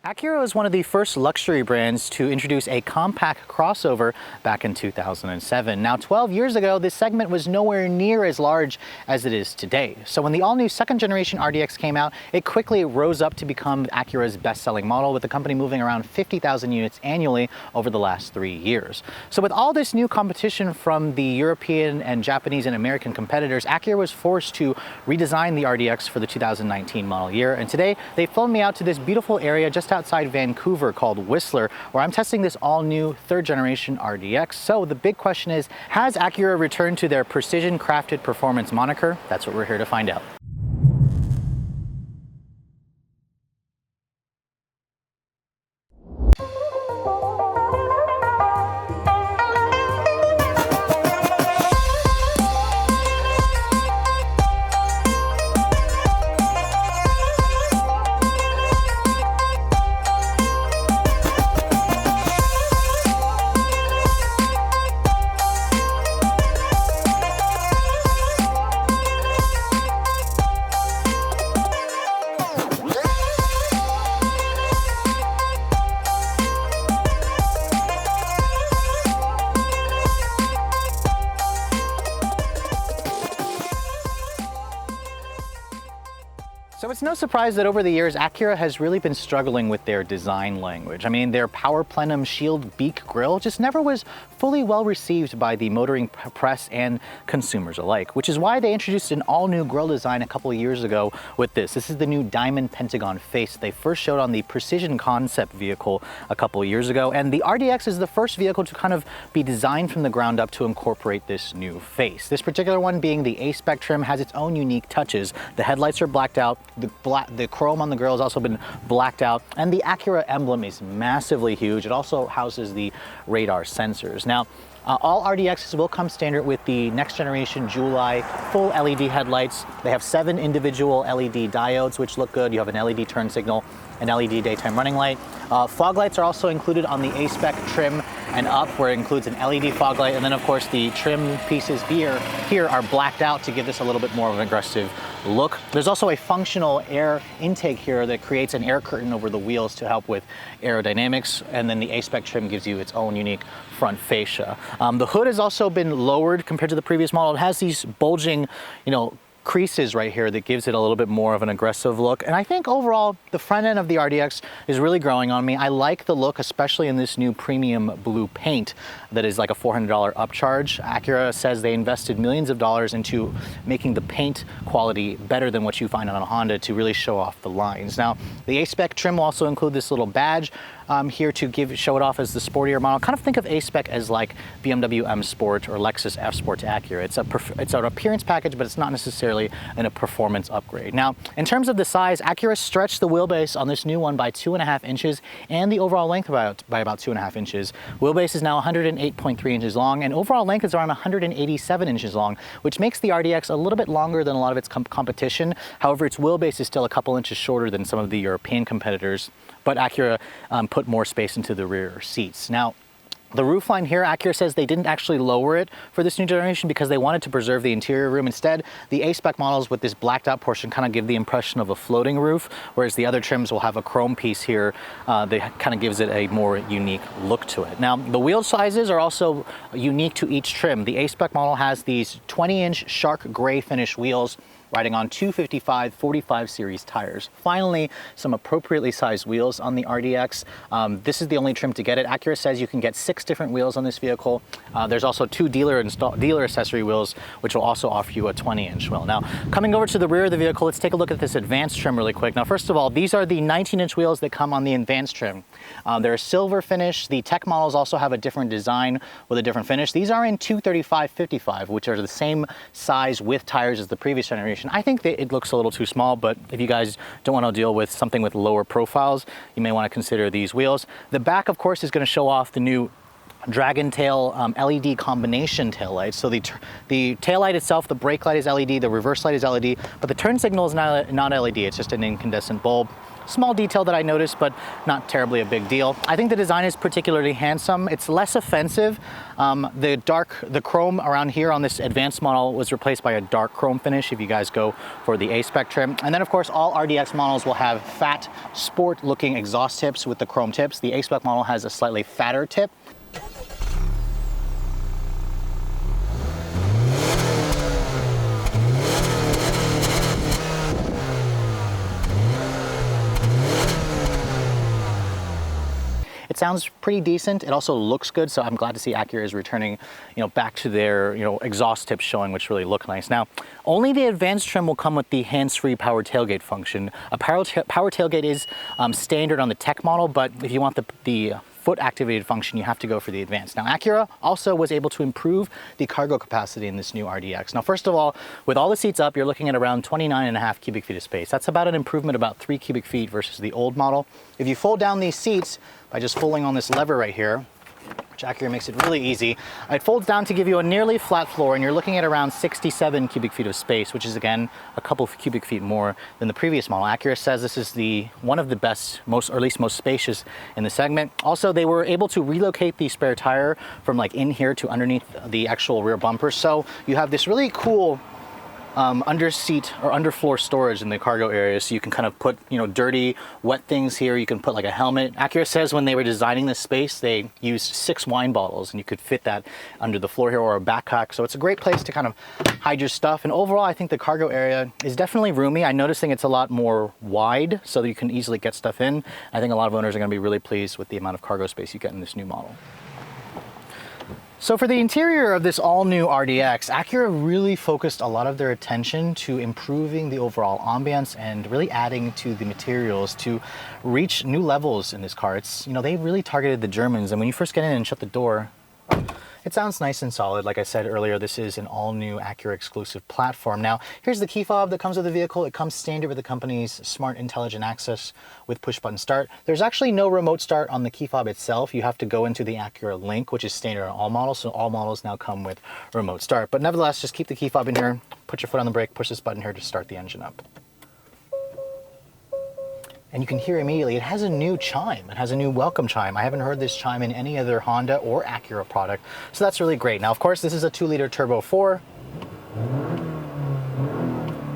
Acura was one of the first luxury brands to introduce a compact crossover back in 2007. Now, 12 years ago, this segment was nowhere near as large as it is today. So when the all-new second generation RDX came out, it quickly rose up to become Acura's best-selling model, with the company moving around 50,000 units annually over the last 3 years. So with all this new competition from the European and Japanese and American competitors, Acura was forced to redesign the RDX for the 2019 model year. And today, they flown me out to this beautiful area just outside Vancouver called Whistler, where I'm testing this all-new third generation RDX. So the big question is, has Acura returned to their precision crafted performance moniker? That's what we're here to find out. So it's no surprise that over the years, Acura has really been struggling with their design language. I mean, their Power Plenum Shield Beak grille just never was fully well received by the motoring press and consumers alike, which is why they introduced an all-new grille design a couple of years ago with this. This is the new Diamond Pentagon face they first showed on the Precision Concept vehicle a couple of years ago, and the RDX is the first vehicle to kind of be designed from the ground up to incorporate this new face. This particular one, being the A-Spec trim, has its own unique touches. The headlights are blacked out, the chrome on the grille has also been blacked out, and the Acura emblem is massively huge. It also houses the radar sensors. Now, all RDXs will come standard with the next generation Jewel Eye full LED headlights. They have 7 individual LED diodes, which look good. You have an LED turn signal, an LED daytime running light. Fog lights are also included on the A-Spec trim and up, where it includes an LED fog light. And then of course the trim pieces here are blacked out to give this a little bit more of an aggressive look. There's also a functional air intake here that creates an air curtain over the wheels to help with aerodynamics. And then the A-Spec trim gives you its own unique front fascia. The hood has also been lowered compared to the previous model. It has these bulging, creases right here that gives it a little bit more of an aggressive look. And I think overall, the front end of the RDX is really growing on me. I like the look, especially in this new premium blue paint that is like a $400 upcharge. Acura says they invested millions of dollars into making the paint quality better than what you find on a Honda to really show off the lines. Now, the A-Spec trim will also include this little badge here to show it off as the sportier model. Kind of think of A-Spec as like BMW M Sport or Lexus F Sport to Acura. It's an appearance package, but it's not necessarily a performance upgrade. Now, in terms of the size, Acura stretched the wheelbase on this new one by 2.5 inches and the overall length by about 2.5 inches. Wheelbase is now 108.3 inches long, and overall length is around 187 inches long, which makes the RDX a little bit longer than a lot of its competition. However, its wheelbase is still a couple inches shorter than some of the European competitors, but Acura put more space into the rear seats. Now, the roofline here, Acura says they didn't actually lower it for this new generation because they wanted to preserve the interior room. Instead, the A-Spec models with this blacked out portion kind of give the impression of a floating roof, whereas the other trims will have a chrome piece here that kind of gives it a more unique look to it. Now, the wheel sizes are also unique to each trim. The A-Spec model has these 20-inch shark gray finish wheels riding on 255/45 series tires. Finally, some appropriately sized wheels on the RDX. This is the only trim to get it. Acura says you can get 6 different wheels on this vehicle. There's also 2 dealer accessory wheels, which will also offer you a 20-inch wheel. Now, coming over to the rear of the vehicle, let's take a look at this advanced trim really quick. Now, first of all, these are the 19-inch wheels that come on the advanced trim. They're a silver finish. The tech models also have a different design with a different finish. These are in 235/55, which are the same size with tires as the previous generation. I think that it looks a little too small, but if you guys don't want to deal with something with lower profiles, you may want to consider these wheels. The back, of course, is going to show off the new Dragon Tail LED combination taillights. So the taillight itself, the brake light is LED, the reverse light is LED, but the turn signal is not LED, it's just an incandescent bulb. small detail that I noticed, but not terribly a big deal. I think the design is particularly handsome. It's less offensive. The chrome around here on this advanced model was replaced by a dark chrome finish if you guys go for the A-Spec trim. And then of course, all RDX models will have fat, sport looking exhaust tips with the chrome tips. The A-Spec model has a slightly fatter tip. It sounds pretty decent. It also looks good, so I'm glad to see Acura is returning, back to their, exhaust tips showing, which really look nice. Now, only the advanced trim will come with the hands-free power tailgate function. A power tailgate is standard on the tech model, but if you want the foot activated function, you have to go for the advanced. Now, Acura also was able to improve the cargo capacity in this new RDX. Now, first of all, with all the seats up, you're looking at around 29.5 cubic feet of space. That's about an improvement, about 3 cubic feet versus the old model. If you fold down these seats by just pulling on this lever right here, which Acura makes it really easy, it folds down to give you a nearly flat floor, and you're looking at around 67 cubic feet of space, which is again a couple of cubic feet more than the previous model. Acura says this is one of the best, or at least most spacious in the segment. Also, they were able to relocate the spare tire from like in here to underneath the actual rear bumper, so you have this really cool under seat or underfloor storage in the cargo area, so you can kind of put dirty, wet things here. You can put like a helmet. Acura says when they were designing this space, they used 6 wine bottles, and you could fit that under the floor here, or a backpack. So it's a great place to kind of hide your stuff. And overall, I think the cargo area is definitely roomy. I'm noticing it's a lot more wide, so that you can easily get stuff in. I think a lot of owners are going to be really pleased with the amount of cargo space you get in this new model. So for the interior of this all-new RDX, Acura really focused a lot of their attention to improving the overall ambience and really adding to the materials to reach new levels in this car. They really targeted the Germans, and when you first get in and shut the door, it sounds nice and solid. Like I said earlier, this is an all-new Acura exclusive platform. Now, here's the key fob that comes with the vehicle. It comes standard with the company's Smart Intelligent Access with push-button start. There's actually no remote start on the key fob itself. You have to go into the Acura Link, which is standard on all models, so all models now come with remote start. But nevertheless, just keep the key fob in here, put your foot on the brake, push this button here to start the engine up. And you can hear immediately, it has a new chime. It has a new welcome chime. I haven't heard this chime in any other Honda or Acura product, so that's really great. Now, of course, this is a 2-liter turbo 4.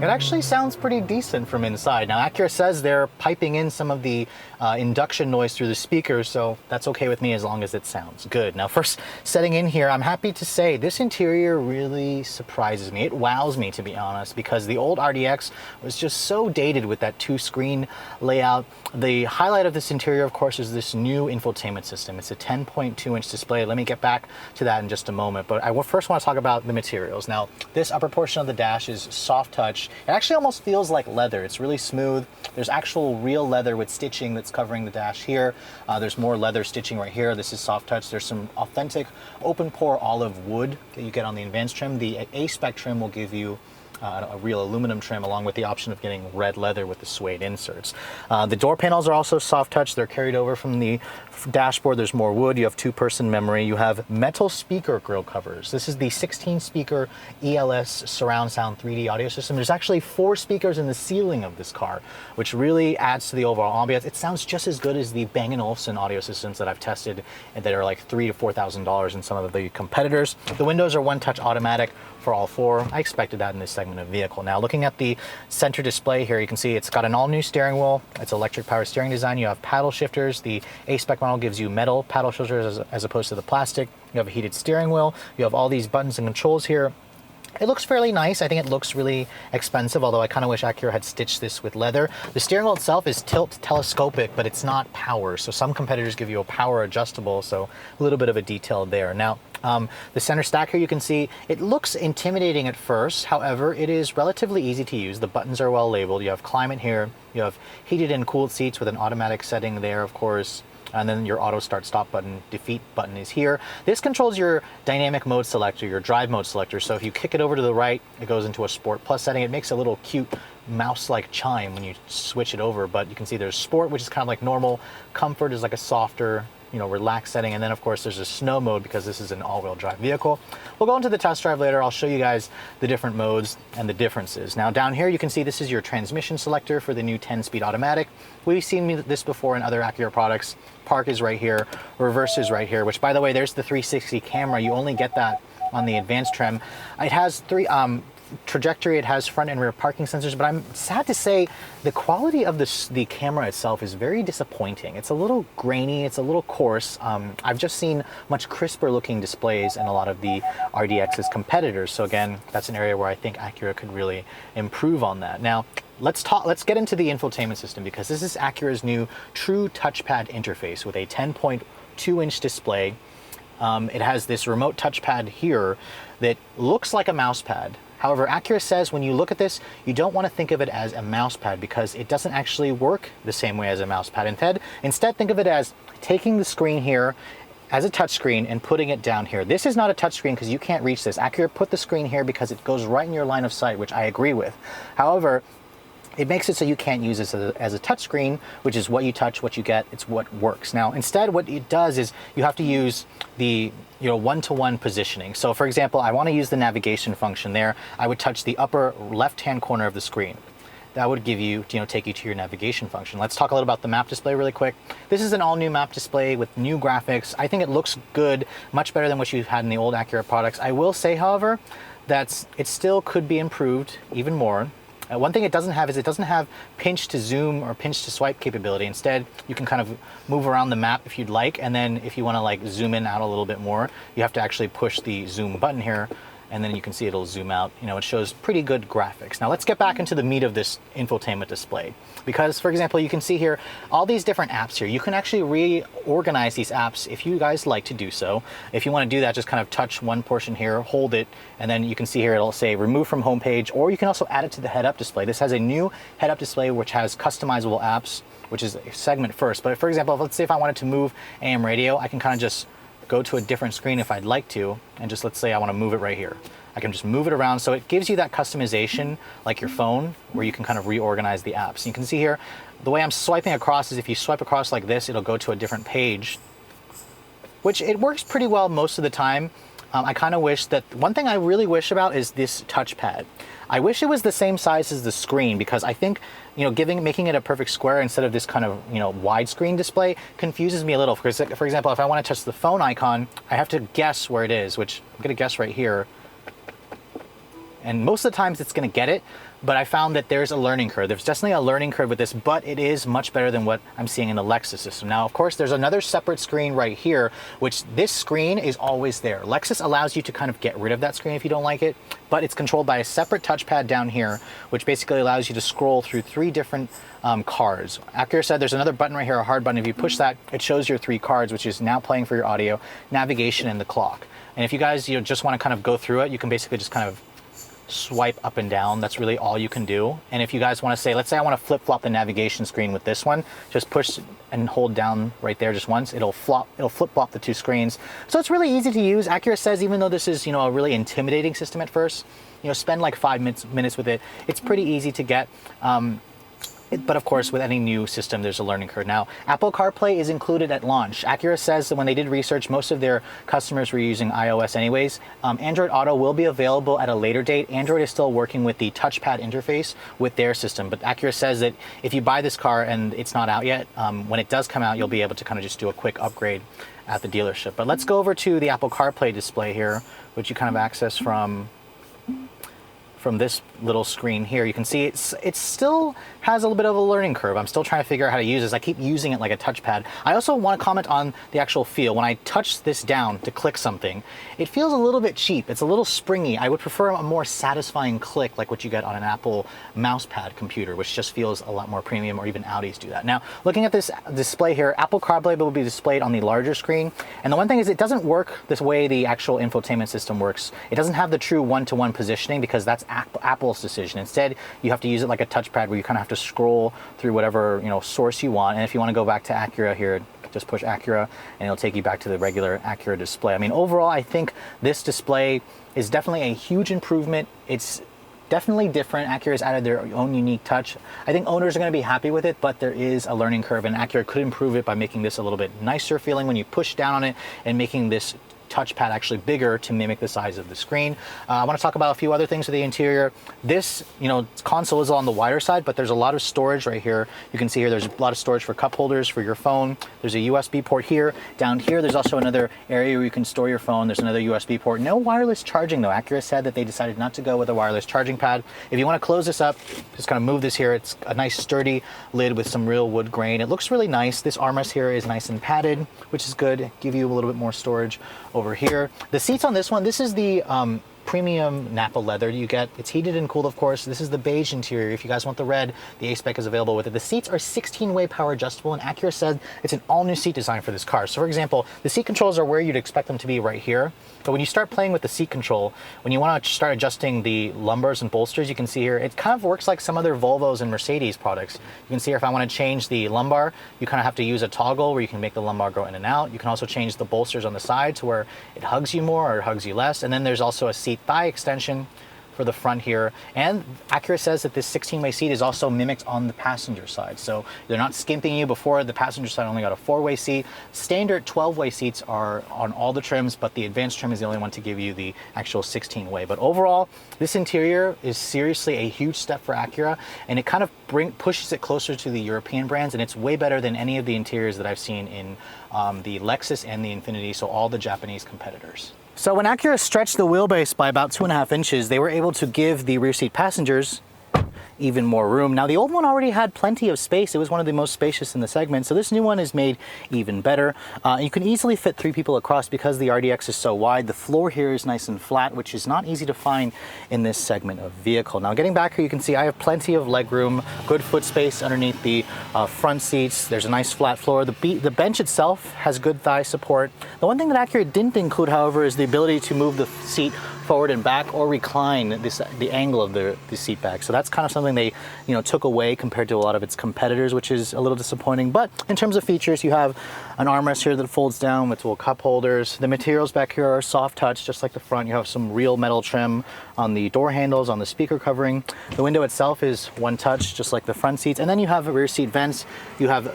It actually sounds pretty decent from inside. Now, Acura says they're piping in some of the induction noise through the speakers, so that's okay with me as long as it sounds good. Now, first setting in here, I'm happy to say this interior really surprises me. It wows me, to be honest, because the old RDX was just so dated with that 2-screen layout. The highlight of this interior, of course, is this new infotainment system. It's a 10.2-inch display. Let me get back to that in just a moment, but I first want to talk about the materials. Now, this upper portion of the dash is soft touch. It actually almost feels like leather. It's really smooth. There's actual real leather with stitching that's covering the dash here. There's more leather stitching right here. This is soft touch. There's some authentic open pore olive wood that you get on the advanced trim. The A-Spec trim will give you a real aluminum trim, along with the option of getting red leather with the suede inserts. The door panels are also soft touch. They're carried over from the dashboard. There's more wood. You have 2-person memory. You have metal speaker grille covers. This is the 16-speaker ELS surround sound 3D audio system. There's actually 4 speakers in the ceiling of this car, which really adds to the overall ambiance. It sounds just as good as the Bang & Olufsen audio systems that I've tested, and that are like $3,000 to $4,000 in some of the competitors. The windows are one-touch automatic for all 4. I expected that in this segment of vehicle. Now, looking at the center display here, you can see it's got an all-new steering wheel. It's electric power steering design. You have paddle shifters. The A-Spec model gives you metal paddle shifters as opposed to the plastic. You have a heated steering wheel. You have all these buttons and controls here. It looks fairly nice. I think it looks really expensive, although I kind of wish Acura had stitched this with leather. The steering wheel itself is tilt telescopic, but it's not power. So some competitors give you a power adjustable, so a little bit of a detail there. Now, the center stack here, you can see it looks intimidating at first. However, it is relatively easy to use. The buttons are well labeled. You have climate here. You have heated and cooled seats with an automatic setting there, of course. And then your auto start stop button, defeat button is here. This controls your dynamic mode selector, your drive mode selector. So if you kick it over to the right, it goes into a Sport Plus setting. It makes a little cute mouse-like chime when you switch it over, but you can see there's Sport, which is kind of like normal. Comfort is like a softer relaxed setting. And then of course there's a snow mode because this is an all-wheel drive vehicle. We'll go into the test drive later. I'll show you guys the different modes and the differences. Now down here you can see this is your transmission selector for the new 10-speed automatic. We've seen this before in other Acura products. Park is right here, reverse is right here, which by the way, there's the 360 camera. You only get that on the advanced trim. It has trajectory, it has front and rear parking sensors, but I'm sad to say the quality of the camera itself is very disappointing. It's a little grainy, it's a little coarse. I've just seen much crisper looking displays in a lot of the RDX's competitors. So again, that's an area where I think Acura could really improve on that. Now, let's get into the infotainment system, because this is Acura's new true touchpad interface with a 10.2-inch display. It has this remote touchpad here that looks like a mouse pad. However, Acura says when you look at this, you don't want to think of it as a mouse pad because it doesn't actually work the same way as a mouse pad. Instead, think of it as taking the screen here as a touch screen and putting it down here. This is not a touch screen because you can't reach this. Acura put the screen here because it goes right in your line of sight, which I agree with. However, it makes it so you can't use this as a touch screen, which is what you touch, what you get, it's what works. Now, instead, what it does is you have to use the one-to-one positioning. So for example, I want to use the navigation function there. I would touch the upper left-hand corner of the screen. That would give you, take you to your navigation function. Let's talk a little about the map display really quick. This is an all-new map display with new graphics. I think it looks good, much better than what you had in the old Acura products. I will say, however, that it still could be improved even more. One thing it doesn't have is it doesn't have pinch to zoom or pinch to swipe capability. Instead, you can kind of move around the map if you'd like, and then if you want to like zoom in out a little bit more, you have to actually push the zoom button here, and then you can see it'll zoom out. It shows pretty good graphics. Now let's get back into the meat of this infotainment display. Because for example, you can see here all these different apps here. You can actually reorganize these apps if you guys like to do so. If you want to do that, just kind of touch one portion here, hold it, and then you can see here it'll say remove from homepage, or you can also add it to the head-up display. This has a new head-up display which has customizable apps, which is a segment first. But for example, let's say if I wanted to move AM radio, I can kind of just go to a different screen if I'd like to, and just let's say I want to move it right here. I can just move it around, so it gives you that customization like your phone, where you can kind of reorganize the apps. You can see here, the way I'm swiping across is if you swipe across like this, it'll go to a different page, which it works pretty well most of the time. I kind of wish that, one thing I really wish about is this touchpad. I wish it was the same size as the screen, because I think, making it a perfect square instead of this kind of, widescreen display confuses me a little. For example, if I want to touch the phone icon, I have to guess where it is, which I'm going to guess right here. And most of the times it's going to get it, but I found that there's a learning curve. There's definitely a learning curve with this, but it is much better than what I'm seeing in the Lexus system. Now, of course, there's another separate screen right here, which this screen is always there. Lexus allows you to kind of get rid of that screen if you don't like it, but it's controlled by a separate touchpad down here, which basically allows you to scroll through 3 different cards. Acura said there's another button right here, a hard button. If you push that, it shows your 3 cards, which is now playing for your audio, navigation, and the clock. And if you guys just want to kind of go through it, you can basically just kind of swipe up and down. That's really all you can do. And if you guys want to say, let's say I want to flip-flop the navigation screen with this one, just push and hold down right there just once, it'll flip-flop the 2 screens. So it's really easy to use. Acura says even though this is, a really intimidating system at first, spend like 5 minutes with it. It's pretty easy to get. But of course, with any new system, there's a learning curve. Now, Apple CarPlay is included at launch. Acura says that when they did research, most of their customers were using iOS anyways. Android Auto will be available at a later date. Android is still working with the touchpad interface with their system. But Acura says that if you buy this car and it's not out yet, when it does come out, you'll be able to kind of just do a quick upgrade at the dealership. But let's go over to the Apple CarPlay display here, which you kind of access from this little screen here. You can see it still has a little bit of a learning curve. I'm still trying to figure out how to use this. I keep using it like a touchpad. I also want to comment on the actual feel. When I touch this down to click something, it feels a little bit cheap. It's a little springy. I would prefer a more satisfying click like what you get on an Apple mousepad computer, which just feels a lot more premium, or even Audis do that. Now, looking at this display here, Apple CarPlay will be displayed on the larger screen. And the one thing is it doesn't work this way the actual infotainment system works. It doesn't have the true one-to-one positioning because that's Apple's decision. Instead, you have to use it like a touchpad where you kind of have to scroll through whatever source you want. And if you want to go back to Acura here, just push Acura and it'll take you back to the regular Acura display. I mean, overall, I think this display is definitely a huge improvement. It's Definitely different. Acura's added their own unique touch. I think owners are going to be happy with it, but there is a learning curve, and Acura could improve it by making this a little bit nicer feeling when you push down on it and making this touchpad actually bigger to mimic the size of the screen. I want to talk about a few other things with the interior. This, console is on the wider side, but there's a lot of storage right here. You can see here there's a lot of storage for cup holders for your phone. There's a USB port here. Down here, there's also another area where you can store your phone. There's another USB port. No wireless charging though. Acura said that they decided not to go with a wireless charging pad. If you want to close this up, just kind of move this here. It's a nice sturdy lid with some real wood grain. It looks really nice. This armrest here is nice and padded, which is good. Give you a little bit more storage over here. The seats on this one, this is the premium Nappa leather you get. It's heated and cooled, of course. This is the beige interior. If you guys want the red, the A-Spec is available with it. The seats are 16-way power adjustable, and Acura said it's an all-new seat design for this car. So for example, the seat controls are where you'd expect them to be right here. But when you start playing with the seat control, when you want to start adjusting the lumbars and bolsters, you can see here, it kind of works like some other Volvos and Mercedes products. You can see here, if I want to change the lumbar, you kind of have to use a toggle where you can make the lumbar go in and out. You can also change the bolsters on the side to where it hugs you more or it hugs you less. And then there's also a seat thigh extension for the front here. And Acura says that this 16-way seat is also mimicked on the passenger side. So they're not skimping you. Before, the passenger side only got a 4-way seat. Standard 12-way seats are on all the trims, but the advanced trim is the only one to give you the actual 16-way. But overall, this interior is seriously a huge step for Acura, and it kind of pushes it closer to the European brands, and it's way better than any of the interiors that I've seen in the Lexus and the Infiniti, so all the Japanese competitors. So when Acura stretched the wheelbase by about 2.5 inches, they were able to give the rear seat passengers even more room. Now the old one already had plenty of space. It was one of the most spacious in the segment, so this new one is made even better. You can easily fit 3 people across because the RDX is so wide. The floor here is nice and flat, which is not easy to find in this segment of vehicle. Now getting back here, you can see I have plenty of leg room, good foot space underneath the front seats. There's a nice flat floor. The bench itself has good thigh support. The one thing that Acura didn't include, however, is the ability to move the seat forward and back or recline the angle of the seat back. So that's kind of something they took away compared to a lot of its competitors, which is a little disappointing. But in terms of features, you have an armrest here that folds down with little cup holders. The materials back here are soft touch, just like the front. You have some real metal trim on the door handles, on the speaker covering. The window itself is one touch, just like the front seats. And then you have rear seat vents. You have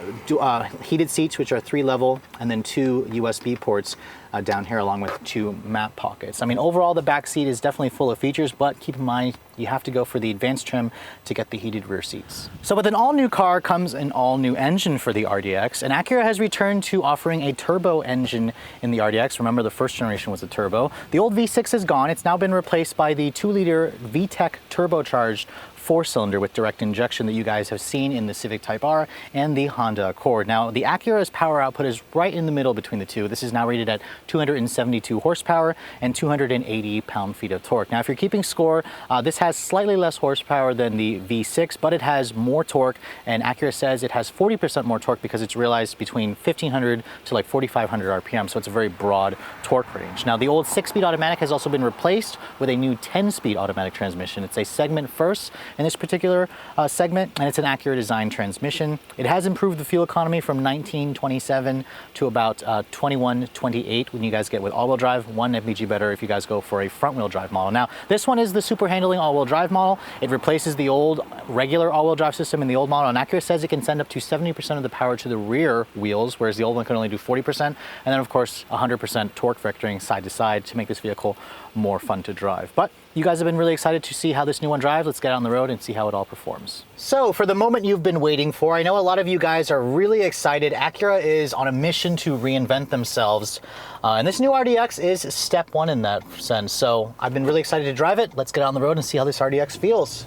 heated seats, which are 3-level, and then 2 USB ports down here, along with 2 map pockets. I mean, overall, the back seat is definitely full of features, but keep in mind, you have to go for the advanced trim to get the heated rear seats. So with an all-new car comes an all-new engine for the RDX, and Acura has returned to offering a turbo engine in the RDX. Remember, the first generation was a turbo. The old V6 is gone. It's now been replaced by the 2-liter VTEC turbocharged 4-cylinder with direct injection that you guys have seen in the Civic Type R and the Honda Accord. Now, the Acura's power output is right in the middle between the two. This is now rated at 272 horsepower and 280 pound-feet of torque. Now, if you're keeping score, this has slightly less horsepower than the V6, but it has more torque, and Acura says it has 40% more torque because it's realized between 1,500 to like 4,500 RPM, so it's a very broad torque range. Now, the old 6-speed automatic has also been replaced with a new 10-speed automatic transmission. It's a segment first in this particular segment, and it's an Acura design transmission. It has improved the fuel economy from 1927 to about 2128 when you guys get with all-wheel drive, 1 mpg better if you guys go for a front-wheel drive model. Now, this one is the super handling all-wheel drive model. It replaces the old regular all-wheel drive system in the old model, and Acura says it can send up to 70% of the power to the rear wheels, whereas the old one can only do 40%, and then of course 100% torque vectoring side to side to make this vehicle more fun to drive. But you guys have been really excited to see how this new one drives. Let's get out on the road and see how it all performs. So for the moment you've been waiting for, I know a lot of you guys are really excited. Acura is on a mission to reinvent themselves. And this new RDX is step one in that sense. So I've been really excited to drive it. Let's get out on the road and see how this RDX feels.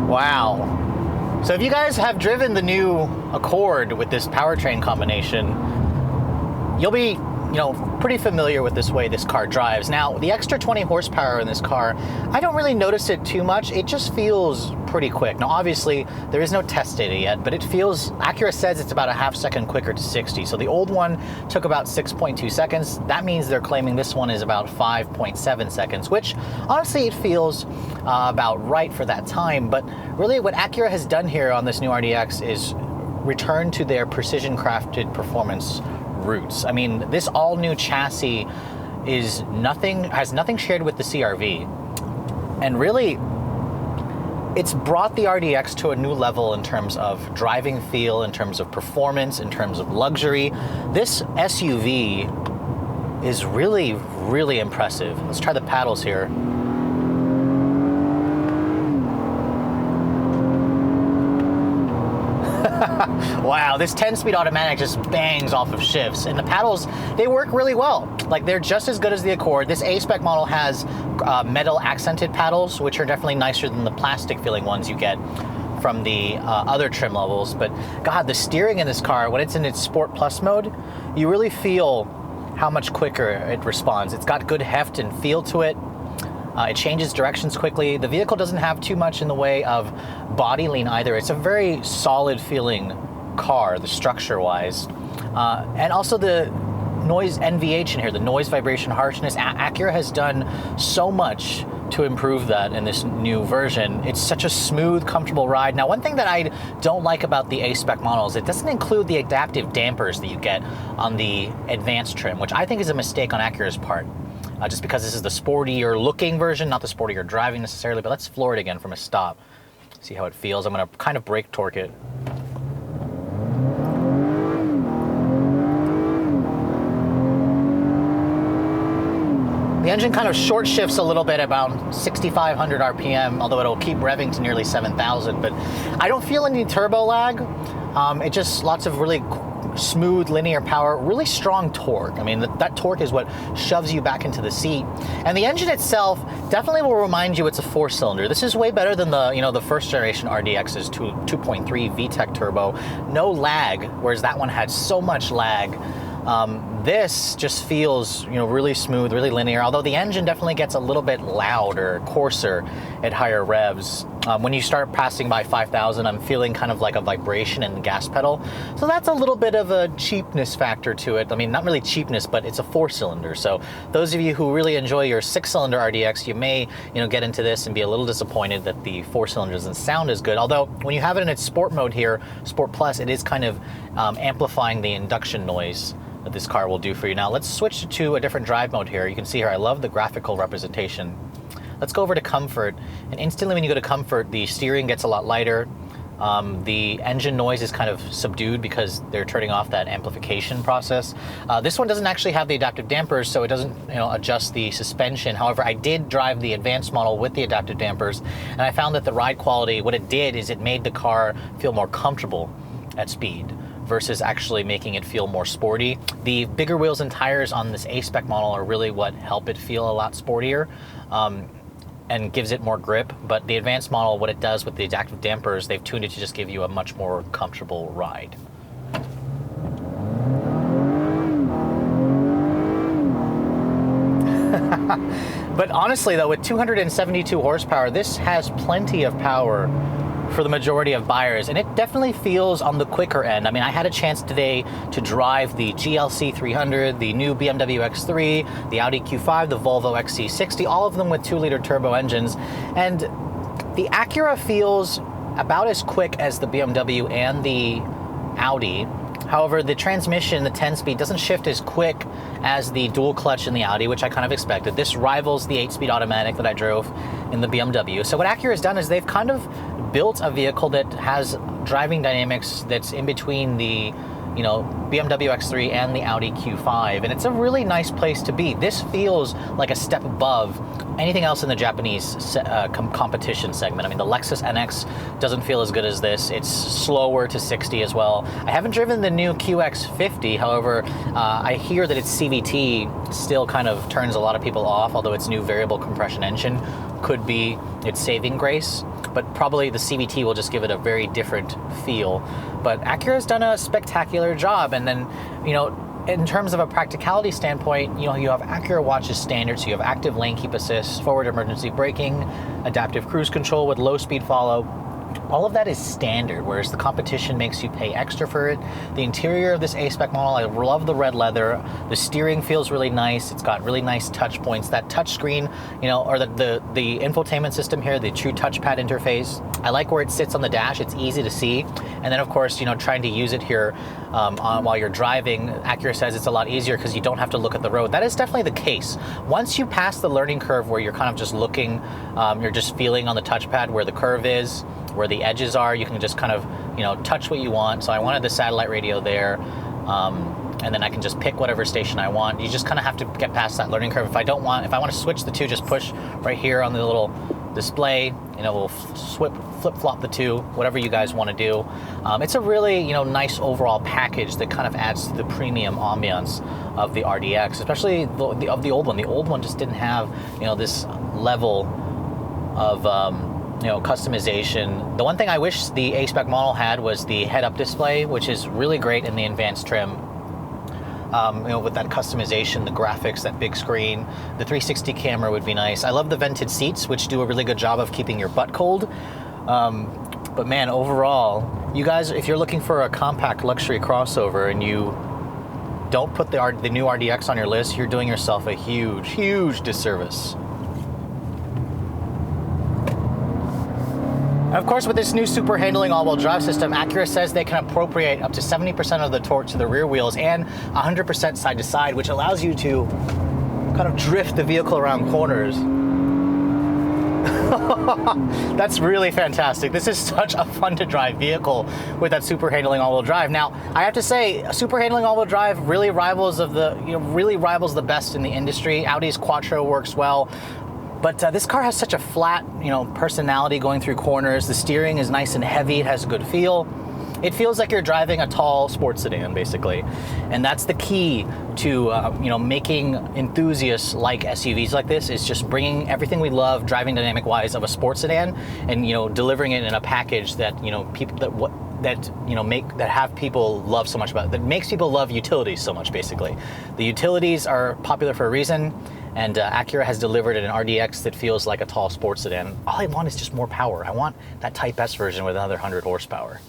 Wow. So if you guys have driven the new Accord with this powertrain combination, you'll be, pretty familiar with this way this car drives. Now, the extra 20 horsepower in this car, I don't really notice it too much. It just feels pretty quick. Now, obviously, there is no test data yet, but it feels, Acura says it's about a half second quicker to 60. So the old one took about 6.2 seconds. That means they're claiming this one is about 5.7 seconds, which honestly, it feels about right for that time. But really what Acura has done here on this new RDX is return to their precision crafted performance roots. I mean, this all-new chassis has nothing shared with the CR-V. And really, it's brought the RDX to a new level in terms of driving feel, in terms of performance, in terms of luxury. This SUV is really, really impressive. Let's try the paddles here. Wow, this 10-speed automatic just bangs off of shifts, and the paddles, they work really well. Like, they're just as good as the Accord. This A-Spec model has metal accented paddles, which are definitely nicer than the plastic feeling ones you get from the other trim levels. But God, the steering in this car, when it's in its Sport Plus mode, you really feel how much quicker it responds. It's got good heft and feel to it. It changes directions quickly. The vehicle doesn't have too much in the way of body lean either. It's a very solid feeling car, the structure-wise. And also the noise NVH in here, the noise, vibration, harshness. Acura has done so much to improve that in this new version. It's such a smooth, comfortable ride. Now, one thing that I don't like about the A-Spec models, it doesn't include the adaptive dampers that you get on the advanced trim, which I think is a mistake on Acura's part. Just because this is the sportier looking version, not the sportier driving necessarily. But let's floor it again from a stop. See how it feels. I'm gonna kind of brake torque it. The engine kind of short shifts a little bit, about 6,500 RPM, although it'll keep revving to nearly 7,000. But I don't feel any turbo lag. It just lots of really smooth linear power, really strong torque. I mean, that torque is what shoves you back into the seat. And the engine itself definitely will remind you it's a 4-cylinder. This is way better than the first generation RDX's 2.3 VTEC turbo. No lag, whereas that one had so much lag. This just feels, really smooth, really linear, although the engine definitely gets a little bit louder, coarser at higher revs. When you start passing by 5,000, I'm feeling kind of like a vibration in the gas pedal. So that's a little bit of a cheapness factor to it. I mean, not really cheapness, but it's a 4-cylinder. So those of you who really enjoy your 6-cylinder RDX, you may, get into this and be a little disappointed that the 4-cylinder doesn't sound as good. Although when you have it in its sport mode here, Sport Plus, it is kind of amplifying the induction noise that this car will do for you. Now let's switch to a different drive mode here. You can see here, I love the graphical representation. Let's go over to comfort, and instantly when you go to comfort, the steering gets a lot lighter. The engine noise is kind of subdued because they're turning off that amplification process. This one doesn't actually have the adaptive dampers, so it doesn't adjust the suspension. However, I did drive the advanced model with the adaptive dampers, and I found that the ride quality, what it did is it made the car feel more comfortable at speed versus actually making it feel more sporty. The bigger wheels and tires on this A-Spec model are really what help it feel a lot sportier and gives it more grip. But the advanced model, what it does with the adaptive dampers, they've tuned it to just give you a much more comfortable ride. But honestly though, with 272 horsepower, this has plenty of power for the majority of buyers, and it definitely feels on the quicker end. I mean, I had a chance today to drive the GLC 300, the new BMW X3, the Audi Q5, the Volvo XC60, all of them with 2-liter turbo engines, and the Acura feels about as quick as the BMW and the Audi. However, the transmission, the 10-speed, doesn't shift as quick as the dual clutch in the Audi, which I kind of expected. This rivals the 8-speed automatic that I drove in the BMW. So what Acura has done is they've kind of built a vehicle that has driving dynamics that's in between the BMW X3 and the Audi Q5, and it's a really nice place to be. This feels like a step above anything else in the Japanese competition segment. I mean, the Lexus NX doesn't feel as good as this. It's slower to 60 as well. I haven't driven the new QX50, however, I hear that its CVT still kind of turns a lot of people off, although its new variable compression engine could be its saving grace, but probably the CVT will just give it a very different feel. But Acura's done a spectacular job, and then, in terms of a practicality standpoint, you have Acura Watch's standards. So you have active lane keep assist, forward emergency braking, adaptive cruise control with low speed follow, All of that is standard, whereas the competition makes you pay extra for it. The interior of this A-Spec model, I love the red leather. The steering feels really nice. It's got really nice touch points. That touch screen, you know, or the infotainment system here, the true touchpad interface. I like where it sits on the dash. It's easy to see. And then of course, you know, trying to use it here while you're driving, Acura says it's a lot easier because you don't have to look at the road. That is definitely the case. Once you pass the learning curve where you're kind of just looking, you're just feeling on the touchpad where the curve is, where the edges are, you can just kind of, you know, touch what you want. So I wanted the satellite radio there, and then I can just pick whatever station I want. You just kind of have to get past that learning curve. If I want to switch the two, just push right here on the little display, you know, we'll flip-flop the two, whatever you guys want to do. It's a really, you know, nice overall package that kind of adds to the premium ambiance of the RDX, especially of the old one. The old one just didn't have, you know, this level of you know, customization. The one thing I wish the A-Spec model had was the head-up display, which is really great in the advanced trim. You know, with that customization, the graphics, that big screen, the 360 camera would be nice. I love the vented seats, which do a really good job of keeping your butt cold. But man, overall, you guys, if you're looking for a compact luxury crossover and you don't put the new RDX on your list, you're doing yourself a huge, huge disservice. Of course, with this new super handling all-wheel drive system, Acura says they can appropriate up to 70% of the torque to the rear wheels and 100% side to side, which allows you to kind of drift the vehicle around corners. That's really fantastic. This is such a fun to drive vehicle with that super handling all-wheel drive. Now, I have to say, super handling all-wheel drive really rivals the best in the industry. Audi's Quattro works well. But this car has such a flat, you know, personality going through corners. The steering is nice and heavy. It has a good feel. It feels like you're driving a tall sports sedan, basically. And that's the key to, you know, making enthusiasts like SUVs like this, is just bringing everything we love driving dynamic-wise of a sports sedan and, you know, delivering it in a package that, you know, people that have people love so much about it, that makes people love utilities so much, basically. The utilities are popular for a reason. And Acura has delivered an RDX that feels like a tall sports sedan. All I want is just more power. I want that Type S version with another 100 horsepower.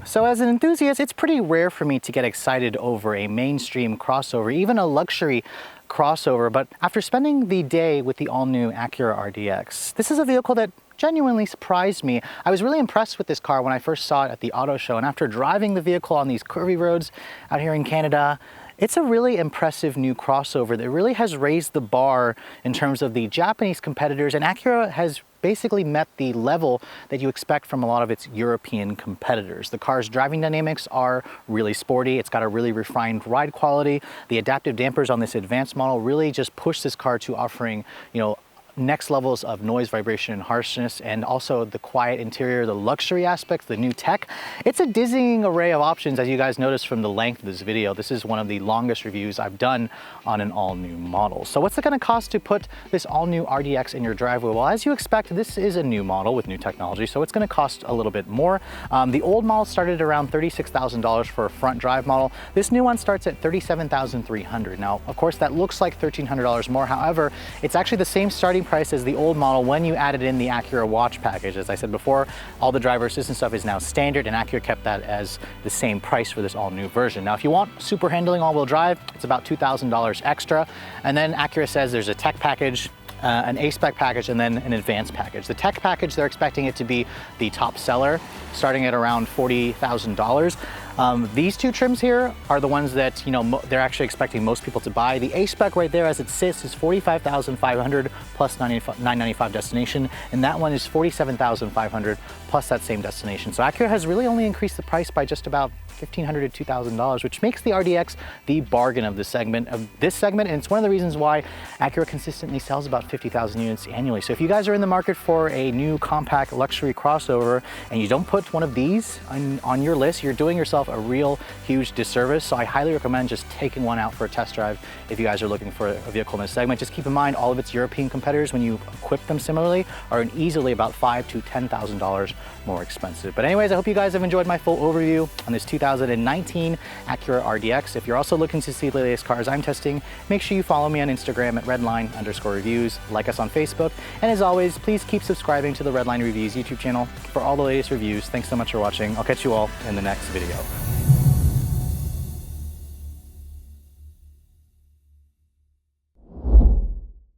So as an enthusiast, it's pretty rare for me to get excited over a mainstream crossover, even a luxury crossover. But after spending the day with the all-new Acura RDX, this is a vehicle that genuinely surprised me. I was really impressed with this car when I first saw it at the auto show, and after driving the vehicle on these curvy roads out here in Canada, it's a really impressive new crossover that really has raised the bar in terms of the Japanese competitors, and Acura has basically met the level that you expect from a lot of its European competitors. The car's driving dynamics are really sporty. It's got a really refined ride quality. The adaptive dampers on this advanced model really just push this car to offering, you know, next levels of noise, vibration, and harshness, and also the quiet interior, the luxury aspects, the new tech. It's a dizzying array of options, as you guys noticed from the length of this video. This is one of the longest reviews I've done on an all-new model. So what's it gonna cost to put this all-new RDX in your driveway? Well, as you expect, this is a new model with new technology, so it's gonna cost a little bit more. The old model started around $36,000 for a front drive model. This new one starts at $37,300. Now, of course, that looks like $1,300 more. However, it's actually the same starting price as the old model when you added in the Acura Watch package. As I said before, all the driver assistance stuff is now standard, and Acura kept that as the same price for this all-new version. Now, if you want super handling all-wheel drive, it's about $2,000 extra. And then Acura says there's a tech package, an A-Spec package, and then an advanced package. The tech package, they're expecting it to be the top seller, starting at around $40,000. These two trims here are the ones that, you know, they're actually expecting most people to buy. The A-Spec right there as it sits is $45,500 plus $995 destination, and that one is $47,500 plus that same destination. So Acura has really only increased the price by just about $1,500 to $2,000, which makes the RDX the bargain of this segment, and it's one of the reasons why Acura consistently sells about 50,000 units annually. So if you guys are in the market for a new compact luxury crossover and you don't put one of these on your list, you're doing yourself a real huge disservice. So I highly recommend just taking one out for a test drive if you guys are looking for a vehicle in this segment. Just keep in mind all of its European competitors, when you equip them similarly, are easily about $5,000 to $10,000 more expensive. But anyways, I hope you guys have enjoyed my full overview on this 2000 2019 Acura RDX. If you're also looking to see the latest cars I'm testing, make sure you follow me on Instagram at redline_reviews, like us on Facebook, and as always, please keep subscribing to the Redline Reviews YouTube channel for all the latest reviews. Thanks so much for watching. I'll catch you all in the next video.